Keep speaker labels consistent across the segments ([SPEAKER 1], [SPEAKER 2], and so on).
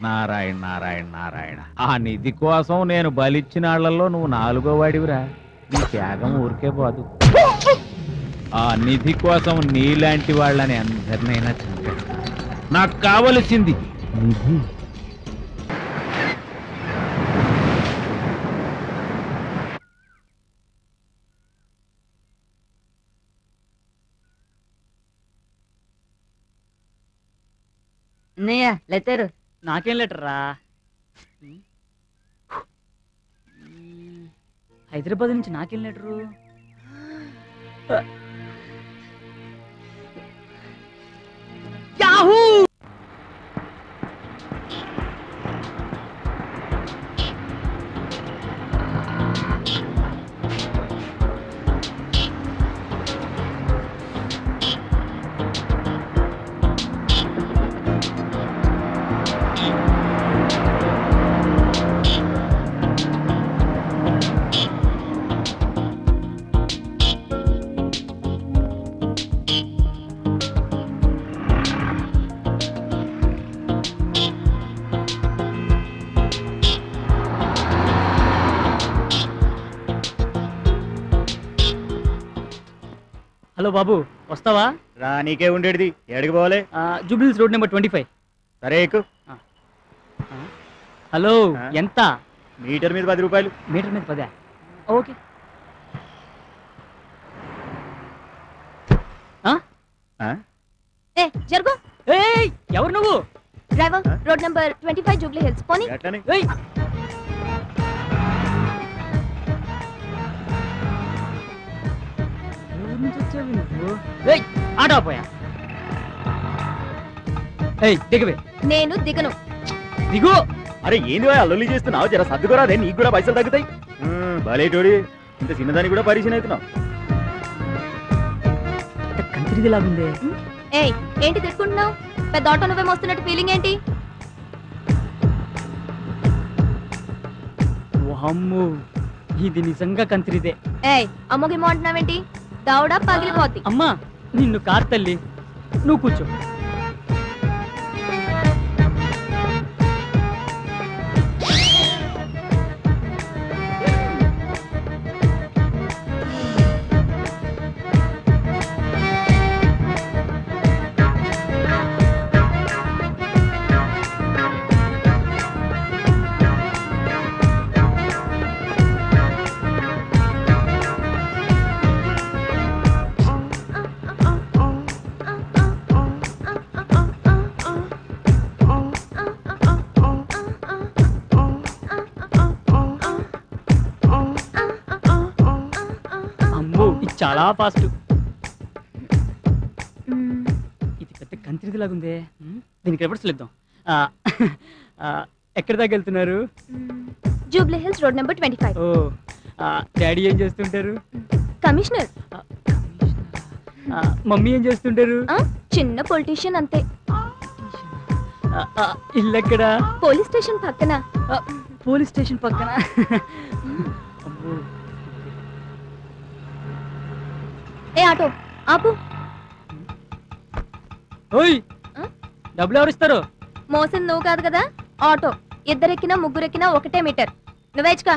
[SPEAKER 1] నారాయణ నారాయణ నారాయణ. ఆ నిధి కోసం నేను బలిచ్చిన వాళ్ళల్లో నువ్వు 4వ వాడివిరా. నీ త్యాగం ఊరికే పోదు. ఆ నిధి కోసం నీలాంటి వాళ్ళని అందరినైనా చంపేస్తా. నాకు కావలసింది నిధి.
[SPEAKER 2] లెటర్. నాకేం లెటర్ రా? హైదరాబాద్ నుంచి నాకేం లెటరు? యాహూ! హలో బాబు, వస్తావా?
[SPEAKER 3] రా, నీకే ఉండేది. ఎక్కడికి పోవాలి?
[SPEAKER 2] Jubilee Hills road number 25.
[SPEAKER 3] సరే ఎక్కు.
[SPEAKER 2] హలో, ఎంత?
[SPEAKER 3] మీటర్ మీద 10 రూపాయలు.
[SPEAKER 2] మీటర్ మీద 10? ఓకే.
[SPEAKER 4] జరుగు.
[SPEAKER 2] ఎవరు నువ్వు?
[SPEAKER 4] Driver, road number 25 Jubilee hills. పోనీ.
[SPEAKER 2] ఆటో పోయా. దిగవే.
[SPEAKER 4] నేను దిగను.
[SPEAKER 2] దిగు.
[SPEAKER 3] అరే ఏంది అల్లుల్లి చేస్తున్నావు? జర సర్దుకోరాదే, నీకు కూడా పైసలు తగ్గుతాయి. భలేటోడి, ఇంత చిన్నదానికి కూడా పరిచయం అవుతున్నావు.
[SPEAKER 2] కంత్రిది లాగుందే.
[SPEAKER 4] ఏంటి తిట్టుకుంటున్నావు? పెద్ద ఆటో నువ్వే మోస్తున్నట్టు ఫీలింగ్ ఏంటి?
[SPEAKER 2] అమ్మో, ఇది నిజంగా కంత్రిదే.
[SPEAKER 4] అమ్మోగేమో అంటున్నావేంటి? దౌడా పగిలిపోద్ది.
[SPEAKER 2] అమ్మా, నిన్ను కార్ తల్లి, నువ్వు కూర్చో. చాలా ఫాస్ట్. ఇది పెద్ద కంత్రిది లాగుందే. దీనికి రివర్స్ ఇద్దాం. ఎక్కడి దాకా వెళ్తున్నారు?
[SPEAKER 4] Jubilee hills road number 25.
[SPEAKER 2] ఓ, డాడీ ఏం చేస్తుంటారు?
[SPEAKER 4] కమిషనర్.
[SPEAKER 2] మమ్మీ ఏం చేస్తుంటారు?
[SPEAKER 4] చిన్న పొలిటీషియన్ అంతే.
[SPEAKER 2] ఇల్లు ఎక్కడ?
[SPEAKER 4] పోలీస్ స్టేషన్ పక్కన.
[SPEAKER 2] పోలీస్ స్టేషన్ పక్కన.
[SPEAKER 4] ఆటో ఆపు.
[SPEAKER 2] ఓయ్, డబ్బులు ఎవరు ఇస్తారు?
[SPEAKER 4] మోసింది నువ్వు కాదు కదా. ఆటో ఇద్దరెక్కినా ముగ్గురెక్కినా ఒకటే మీటర్. నువ్వేచ్చుగా.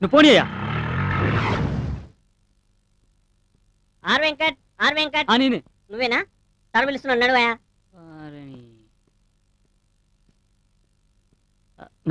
[SPEAKER 2] నువ్వు పోనీయా?
[SPEAKER 5] R Venkat, R Venkat.
[SPEAKER 2] నేనే.
[SPEAKER 5] నువ్వేనా? తడ పిలుస్తున్నాడు, నడువయా.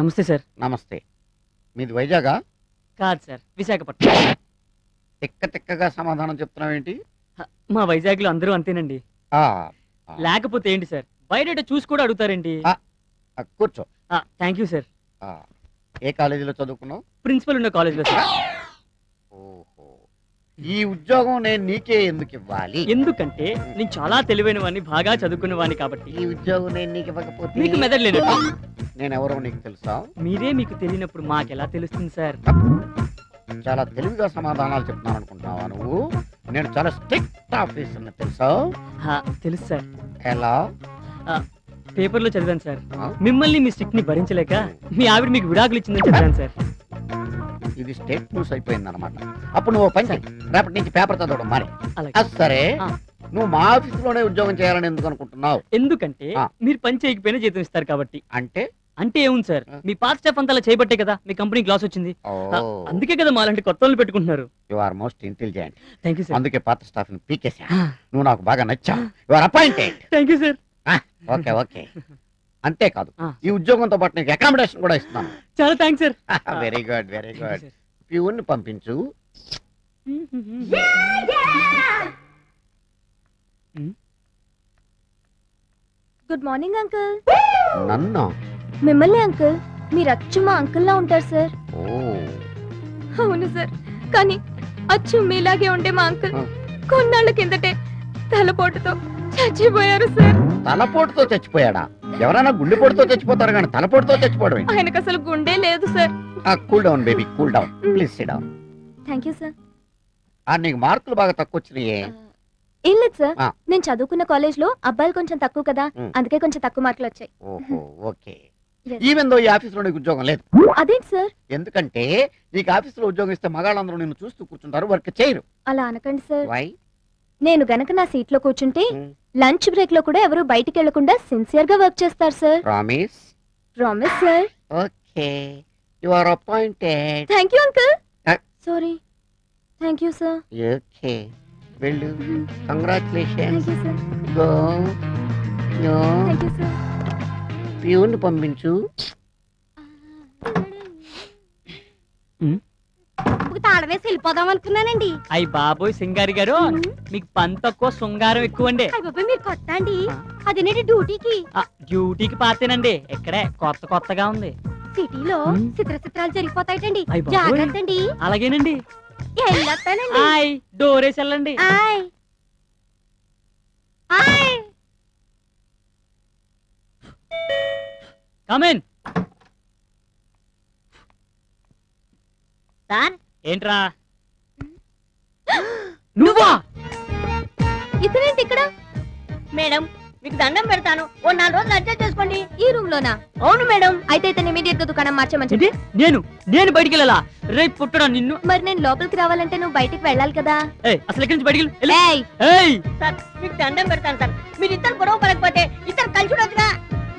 [SPEAKER 2] నమస్తే సార్.
[SPEAKER 6] నమస్తే. మీది వైజాగా?
[SPEAKER 2] కాదు సార్, విశాఖపట్నం.
[SPEAKER 6] తిక్కగా సమాధానం చెప్తున్నావేంటి?
[SPEAKER 2] మా వైజాగ్ లో అందరూ అంతేనండి. లేకపోతే ఏంటి సార్, బయట చూసి కూడా అడుగుతారేంటి?
[SPEAKER 6] కూర్చో.
[SPEAKER 2] Thank you sir.
[SPEAKER 6] ఏ కాలేజీలో చదువుకున్నావు?
[SPEAKER 2] ప్రిన్సిపల్ ఉన్న కాలేజీలో సార్.
[SPEAKER 6] ఓహో, ఈ ఉద్యోగం నేను నీకే ఎందుకు ఇవ్వాలి?
[SPEAKER 2] ఎందుకంటే నేను చాలా తెలివైన వాడిని, బాగా చదువుకున్న వాడిని కాబట్టి.
[SPEAKER 6] ఈ ఉద్యోగం నేను నీకు ఇవ్వకపోతే
[SPEAKER 2] మీకు మెదడు లేదు.
[SPEAKER 6] నేను ఎవరో నీకు తెలుసా?
[SPEAKER 2] మీరే మీకు తెలియనప్పుడు మాకెలా తెలుస్తుంది సార్?
[SPEAKER 6] చాలా తెలివిగా సమాధానాలు చెప్తున్నాను అనుకుంటున్నావా నువ్వు? నేను చాలా స్ట్రిక్ట్ ఆఫీసర్ని, తెలుసా?
[SPEAKER 2] తెలుసు సార్.
[SPEAKER 6] ఎలా?
[SPEAKER 2] పేపర్లో చదివాను సార్. మిమ్మల్ని మీ స్ట్రిక్ట్ ని భరించలేక మీ ఆవిడ మీకు విడాకులు ఇచ్చిందని చదివాను సార్.
[SPEAKER 6] ఇది స్టేట్ న్యూస్ అయిపోయింది అనమాట. అప్పుడు నువ్వు పని రేపటి నుంచి పేపర్ చదవడం మరి. సరే, నువ్వు మా ఆఫీసులోనే ఉద్యోగం చేయాలని ఎందుకు అనుకుంటున్నావు?
[SPEAKER 2] ఎందుకంటే మీరు పని చేయకపోయినా జీతం ఇస్తారు కాబట్టి.
[SPEAKER 6] అంటే
[SPEAKER 2] అంటే ఏముంది సార్, మీ పాత స్టాఫ్ అంతా అలా చేయబట్టే కదా మీ కంపెనీ గ్లాస్ వచ్చింది. అందుకే కదా మాలాంటి కొత్త వాళ్ళు పెట్టుకుంటున్నారు.
[SPEAKER 6] You are most intelligent.
[SPEAKER 2] Thank you sir.
[SPEAKER 6] అందుకే పాత స్టాఫ్ ని పీకేసా. నువ్వు నాకు బాగా నచ్చావు. You are appointed.
[SPEAKER 2] Thank you sir.
[SPEAKER 6] Okay okay. అంతేకాదు ఈ ఉద్యోగంతో పాటు నీకు అకామిడేషన్ కూడా ఇస్తున్నాను.
[SPEAKER 2] చాలా thanks sir.
[SPEAKER 6] Very good very good. Peon ని పంపించు.
[SPEAKER 4] Good morning uncle.
[SPEAKER 6] నన్ను?
[SPEAKER 4] మిమ్మల్ని అంకుల్. మీరు అచ్చు మా అంకుల్ లా ఉంటారు సార్. అవును సార్, కానీ అచ్చు మీలాగే ఉండే మా అంకుల్ కొన్నాళ్ళ కిందటే తలపోటుతో చచ్చిపోయారు సార్.
[SPEAKER 6] తలపోటుతో చచ్చిపోయాడా? ఎవరైనా గుండెపోటుతో చచ్చిపోతారు కానీ తలపోటుతో చచ్చిపోవడం?
[SPEAKER 4] ఆయనకు అసలు గుండె లేదు sir.
[SPEAKER 6] Cool down baby, cool down. Please SIT down.
[SPEAKER 4] Thank you sir.
[SPEAKER 6] నీకు మార్కులు బాగా తక్కువ వచ్చినాయే?
[SPEAKER 4] ఏం లేదు సార్, నేను చదువుకున్న కాలేజ్ లో అబ్బాయిలు కొంచెం తక్కువ కదా, అందుకే కొంచెం తక్కువ మార్కులు వచ్చాయి.
[SPEAKER 6] ఓహో ఓకే. ఈవెన్ దో ఈ ఆఫీస్ లో నీకు ఉద్యోగం లేదు.
[SPEAKER 4] అదేంటి సార్?
[SPEAKER 6] ఎందుకంటే నీకు ఆఫీస్ లో ఉద్యోగం ఇస్తే మగాళ్ళందరూ నిన్ను చూస్తూ కూర్చుంటారు, వర్క్ చేయరు.
[SPEAKER 4] అలా అనకండి సార్.
[SPEAKER 6] వై?
[SPEAKER 4] నేను గనక నా సీట్ లో కూర్చుంటే లంచ్ బ్రేక్ లో కూడా ఎవరు బయటికి వెళ్లకుండా సిన్సియర్ గా వర్క్ చేస్తారు sir.
[SPEAKER 6] Promise?
[SPEAKER 4] Promise sir.
[SPEAKER 6] Okay, you are appointed.
[SPEAKER 4] Thank you uncle. Sorry. Thank you sir.
[SPEAKER 6] Okay, వెళ్ళు. Congratulations.
[SPEAKER 4] Thank you sir.
[SPEAKER 6] Go. Yo.
[SPEAKER 4] Thank you sir.
[SPEAKER 6] Peon పంపించు.
[SPEAKER 5] తాళ వేసి వెళ్ళిపోదాం అనుకున్నానండి.
[SPEAKER 2] అయ్యి బాబోయ్ సింగారి గారు, మీకు పని తక్కువ శృంగారం ఎక్కువ అండి.
[SPEAKER 5] అయ్య బాబోయ్, మీరు కొత్త అండి? అదేనండి డ్యూటీకి.
[SPEAKER 2] డ్యూటీకి పాతేనండి, ఇక్కడే కొత్త కొత్తగా ఉంది.
[SPEAKER 5] సిటీలో చిత్రాలు జరిగిపోతాయిటండి,
[SPEAKER 2] అయ్ బాబోయ్.
[SPEAKER 5] జాగ్రత్త అండి.
[SPEAKER 2] అలాగేనండి.
[SPEAKER 5] వెళ్ళొస్తానండి.
[SPEAKER 2] ఆయ్ డోరేసి వెళ్ళండి.
[SPEAKER 5] ఆయ్ ఆయ్.
[SPEAKER 2] Come in.
[SPEAKER 5] సార్
[SPEAKER 2] ఏంట్రా? నువ్వా?
[SPEAKER 4] ఇతనేంటి ఇక్కడ?
[SPEAKER 5] మేడం, మీకు దండం పెడతాను, ఓ 4 రోజులు అడ్జస్ట్ చేసుకోండి.
[SPEAKER 4] ఈ రూమ్ లోనా?
[SPEAKER 5] అవును మేడం.
[SPEAKER 4] అయితే ఇతను ఇమీడియట్ గా దుకాణం మార్చమని చెప్పి.
[SPEAKER 2] నేను బయటికి వెళ్ళాలా? రేపు పుట్టడా నిన్ను.
[SPEAKER 4] మరి నేను లోపలికి రావాలంటే నువ్వు బయటికి వెళ్ళాలి కదా.
[SPEAKER 2] అసలు ఎక్కడి నుంచి బయటికి వెళ్ళు.
[SPEAKER 4] ఏయ్,
[SPEAKER 5] సార్ మీకు దండం పెడతాను సార్, మీరు ఇద్దరు గొడవ పడకపోతే ఇద్దరు కలిసి ఉండొచ్చుగా.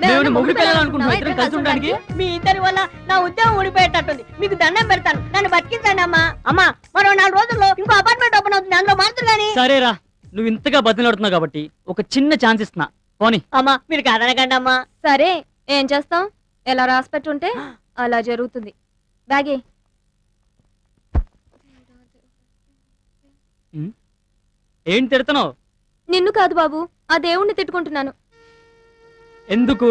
[SPEAKER 2] నేను మొగుడు పిల్లలనుకుంటున్నా ఇద్దరం కలిసి ఉండడానికి.
[SPEAKER 5] మీ ఇద్దరి వల్ల నా ఉద్యోగం ఊడిపోయేటట్టుంది. మీకు దండం పెడతాను, నన్ను బతికించండి అమ్మా. అమ్మా, మరో 4 రోజుల్లో ఇంకో అపార్ట్మెంట్ ఓపెన్ అవుతుంది, అందులో మారుతుంది. కానీ
[SPEAKER 2] సరేరా, నువ్వు ఇంతగా బతిలాడుతున్నావు కాబట్టి ఒక చిన్న ఛాన్స్ ఇస్తున్నా, పోనీ.
[SPEAKER 5] అమ్మా మీరు కాదనకండి అమ్మా.
[SPEAKER 4] సరే, ఏం చేస్తాం? ఎలా రాసి పెట్టుంటే అలా జరుగుతుంది. బ్యాగే.
[SPEAKER 2] ఏంటి తిడుతున్నావు?
[SPEAKER 4] నిన్ను కాదు బాబు, ఆ దేవుణ్ణి తిట్టుకుంటున్నాను.
[SPEAKER 2] ఎందుకు?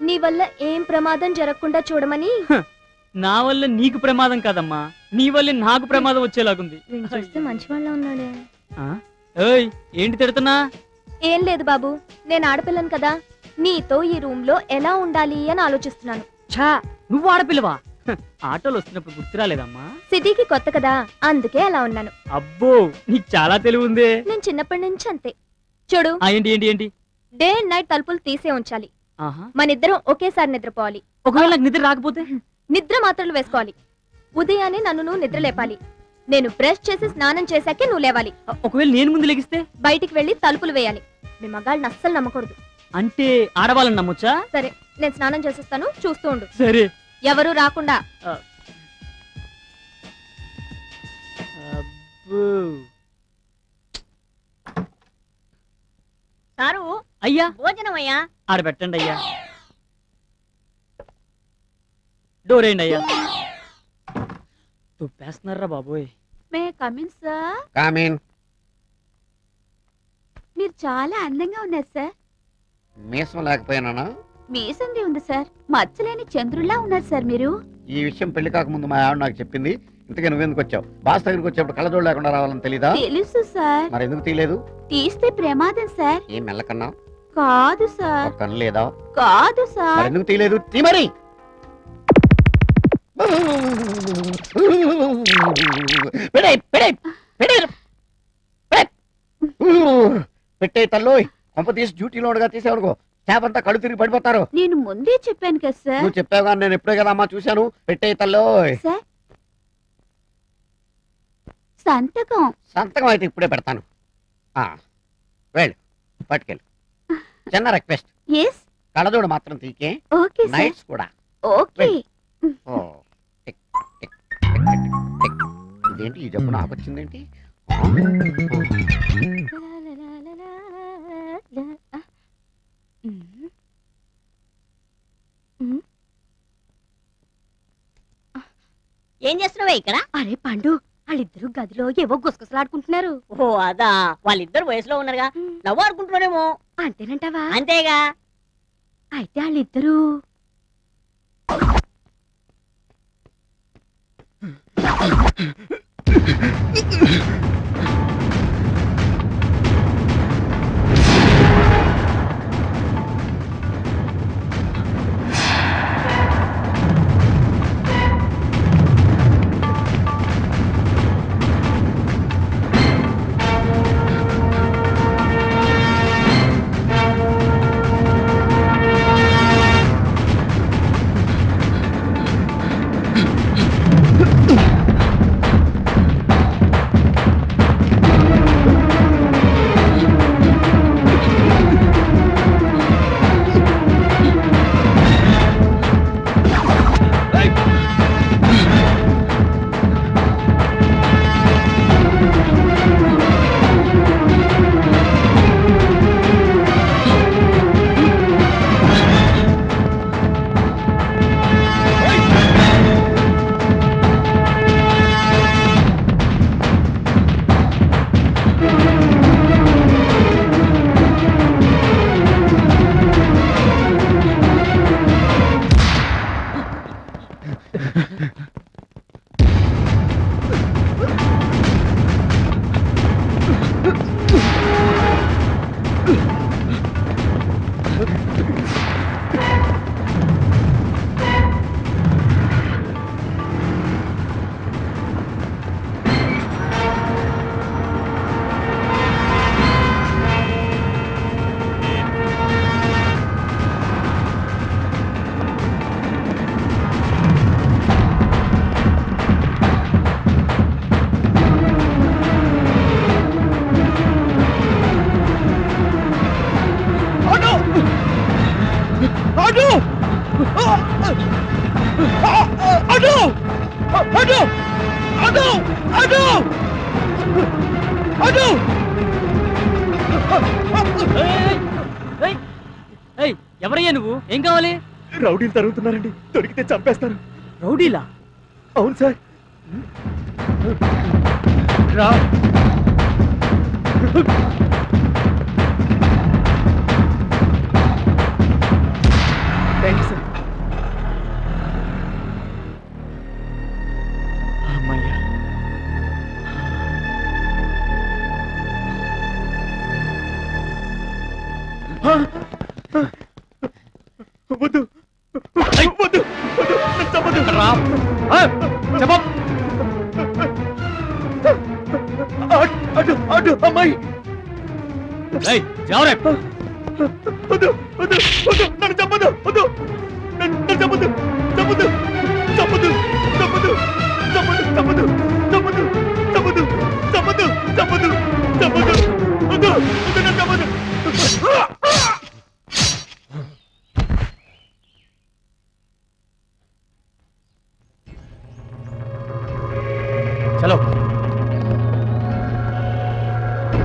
[SPEAKER 4] నీ వల్ల ఏం ప్రమాదం జరగకుండా చూడమని.
[SPEAKER 2] నా వల్ల నీకు ప్రమాదం కాదమ్మా, నీ వల్ల నాకు ప్రమాదం వచ్చేలాగుంది.
[SPEAKER 4] చూస్తే మంచి వాళ్ళ ఉన్నాడే.
[SPEAKER 2] ఏయ్, ఏంటి తిడుతున్నా?
[SPEAKER 4] ఏం లేదు బాబు, నేను ఆడపిల్లను కదా, నీతో ఈ రూమ్ లో ఎలా ఉండాలి అని ఆలోచిస్తున్నాను.
[SPEAKER 2] ఛా, నువ్వు ఆడపిల్లవా? ఆటోలు వస్తున్నప్పుడు గుర్తు రాలేదమ్మా?
[SPEAKER 4] సిటీకి కొత్త కదా, అందుకే అలా ఉన్నాను.
[SPEAKER 2] అబ్బో, నీకు చాలా తెలివి ఉందే.
[SPEAKER 4] నేను చిన్నప్పటి నుంచి అంతే. చూడు,
[SPEAKER 2] ఏంటి ఏంటి ఏంటి?
[SPEAKER 4] డే అండ్ నైట్ తలుపులు తీసే ఉంచాలి.
[SPEAKER 2] ఆహా.
[SPEAKER 4] మనిద్దరం ఒకేసారి నిద్రపోవాలి.
[SPEAKER 2] ఒకవేళ నాకు నిద్ర రాకపోతే?
[SPEAKER 4] నిద్ర మాత్రలు వేసుకోవాలి. ఉదయాన్నే నన్ను నువ్వు నిద్ర లేపాలి. నేను బ్రష్ చేసి స్నానం చేశాకే నువ్వు లేవాలి.
[SPEAKER 2] ఒకవేళ నేను ముందు లెగిస్తే?
[SPEAKER 4] బయటికి వెళ్లి తలుపులు వేయాలి. మీ మగాళ్ళని అస్సలు నమ్మకూడదు.
[SPEAKER 2] అంటే ఆడవాళ్ళని నమ్మొచ్చా?
[SPEAKER 4] సరే, నేను స్నానం చేసేస్తాను, చూస్తూ ఉండు.
[SPEAKER 2] సరే.
[SPEAKER 4] ఎవరు రాకుండా.
[SPEAKER 5] సారు
[SPEAKER 2] అయ్యా,
[SPEAKER 5] భోజనం అయ్యా.
[SPEAKER 2] ఆడ పెట్టండి అయ్యా. డోర్ వేయండి అయ్యా. తుప్పేస్తున్నారా బాబోయ్.
[SPEAKER 7] May come in sir.
[SPEAKER 6] కామిన్.
[SPEAKER 7] మీరు చాలా అందంగా ఉన్నారు సార్.
[SPEAKER 6] మీసం లేకపోయినా?
[SPEAKER 7] మీసంది ఉంది సార్, మచ్చలేని చంద్రుల్లా ఉన్నారు సార్ మీరు.
[SPEAKER 6] ఈ విషయం పెళ్లి కాకముందు మా ఆవిడ నాకు చెప్పింది. ఇంతకీ నువ్వెందుకు వచ్చావు? బాస్ దగ్గరికి వచ్చేప్పుడు కళ్ళజోడు లేకుండా రావాలని తెలీదా?
[SPEAKER 7] తెలుసు సార్.
[SPEAKER 6] మరి ఎందుకు తీయలేదు?
[SPEAKER 7] తీస్తే ప్రమాదం సార్.
[SPEAKER 6] ఏం మెల్లకన్నా?
[SPEAKER 7] కాదు సార్.
[SPEAKER 6] కన్ను లేదా?
[SPEAKER 7] కాదు సార్.
[SPEAKER 6] మరి ఎందుకు తీయలేదు? తీ మరి. పెట్టే తల్లోయ్, కొంప తీసి డ్యూటీలో ఉండగా తీసేవనుకో, స్టాఫ్ అంతా కళ్ళు తిరిగి పడిపోతారు.
[SPEAKER 7] నేను ముందే చెప్పాను కదా సార్.
[SPEAKER 6] నువ్వు చెప్పావు కానీ నేను ఎప్పుడే కదా అమ్మా చూశాను. పెట్టే తల్లోయ్.
[SPEAKER 7] సార్, సంతకం.
[SPEAKER 6] సంతకం అయితే ఇప్పుడే పెడతాను. వెళ్ళు పట్టుకెళ్ళు. చిన్న రిక్వెస్ట్,
[SPEAKER 7] ఎస్
[SPEAKER 6] కళ్ళజోడు మాత్రం తీకే,
[SPEAKER 7] ఓకే సార్
[SPEAKER 6] నైట్స్ కూడా.
[SPEAKER 7] Okay
[SPEAKER 6] oh, tick, tick, tick, tick, tick. ఇదేంటి ఈ జబ్బు నాకు వచ్చిందేంటి?
[SPEAKER 5] ఏం చేస్తున్నావే ఇక్కడ?
[SPEAKER 7] అరే పండు వాళ్ళిద్దరు గదిలో ఏవో గుసగుసలాడుకుంటున్నారు.
[SPEAKER 5] ఓ అదా, వాళ్ళిద్దరు వయసులో ఉన్నారుగా, నవ్వు ఆడుకుంటున్నారేమో.
[SPEAKER 7] అంతేనంటావా?
[SPEAKER 5] అంతేగా.
[SPEAKER 7] అయితే వాళ్ళిద్దరూ
[SPEAKER 2] ఎవరయ్యా నువ్వు? ఏం కావాలి?
[SPEAKER 3] రౌడీలు తరుగుతున్నారండి, దొరికితే చంపేస్తారు.
[SPEAKER 2] రౌడీలా?
[SPEAKER 3] అవును సార్.
[SPEAKER 2] రా.
[SPEAKER 3] Thank you sir. అమ్మయ్యా. వద్దు వద్దు వద్దు, చెప్పు. అటు అటు అమ్మాయి. వద్దు వద్దు వద్దు, నన్ను చంపదు, వద్దు, నన్ను చంపదు, చంపదు, చంపదు, చంపదు, చంపదు, చంపదు, చంపదు, చంపదు, చంపదు, చంపదు, చంపదు, వద్దు వద్దు, నన్ను చంపదు.
[SPEAKER 2] చలో.